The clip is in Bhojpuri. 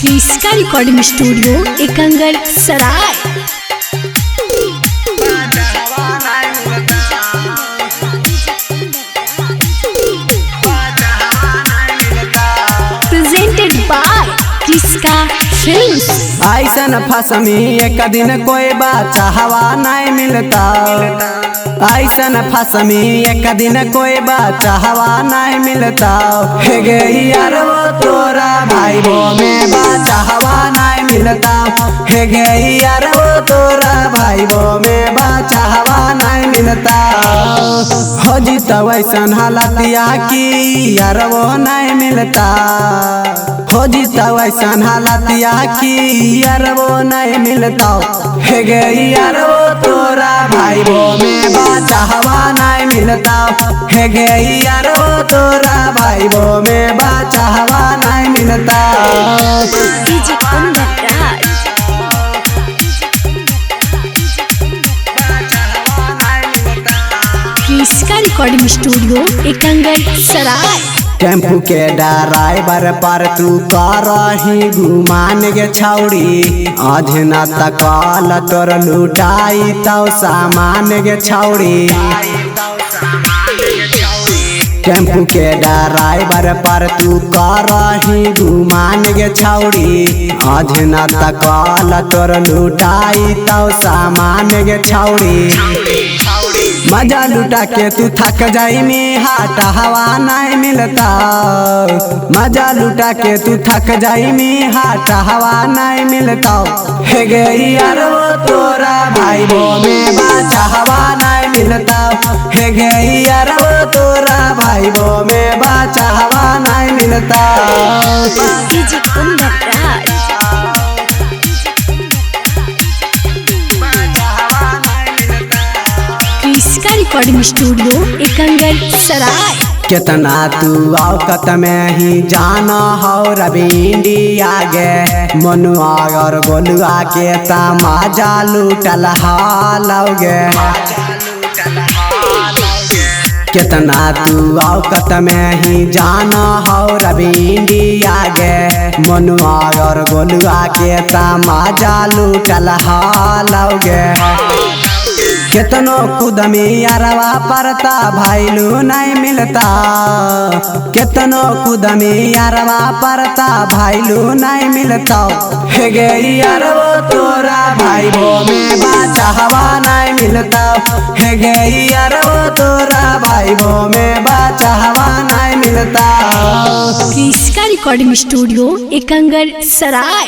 क्रिस्का recording studio Ekangar Sarai. Presented by क्रिस्का फिल्म्स। ऐसन फसमी एक दिन कोई बाचा हवा नहीं मिलता। ऐसन फसमी एक दिन कोई बाचा हवा नहीं मिलता। हे गे यार वो तोरा भाई वो में बाचा हवा नहीं मिलता। हे गे यार वो तोरा भाई वो में बाचा हवा नहीं मिलता। हो जीता वैसन हालतिया की यार वो नहीं मिलता। हो जीता वैसन हालतिया की यार वो नहीं मिलता। हे गे यार वो तोरा भाई वो में बाचा हवा नहीं मिलता। हे गे यार वो तोरा भाई वो में बाचा हवा नहीं मिलता। क्रिस्का रिकॉर्डिंग स्टूडियो एकंगर सराय। टेम्पू के ड्राइवर पर तू करही घुमान गे छौड़ी। अधना तकल तोर लुटाई तो सामान गे छौड़ी। टेम्पू के ड्राइवर पर तू करही घुमान गे छौड़ी। अधना तकल तोर लुटाई तो सामान गे छौड़ी। मजा लुटा के तू थक जाई में हाटा हवा नहीं मिलता। मजा लुटा के तू थक जाई में हाटा हवा नहीं मिलता। हे गे यार वो तोरा भाई वो में बाचा हवा नहीं मिलता। हे गे यार वो तोरा भाई वो में बाचा हवा नहीं मिलता। क्रिस्का रिकॉर्डिंग स्टूडियो एकंगर सराय। कितना तू औकत में ही जाना हो रवि इंडिया गे। मनुआ और गोलुआ के तमाजा लूटल हालोगे। कितना तू औकत में ही जाना हो रवि इंडिया गे। मनुआ और गोलुआ के तमाजा लूटल हालोगे। कितनो कुदमी यारवा परता भाईलू नहीं मिलता। कितनो कुदमी यारवा परता भाईलू नहीं मिलता। हे गे यार वो तोरा भाई वो में बाचा हवा नहीं मिलता। हे गे यार वो तोरा भाई वो में बाचा हवा नहीं मिलता। क्रिस्का रिकॉर्डिंग स्टूडियो एकंगर सराय।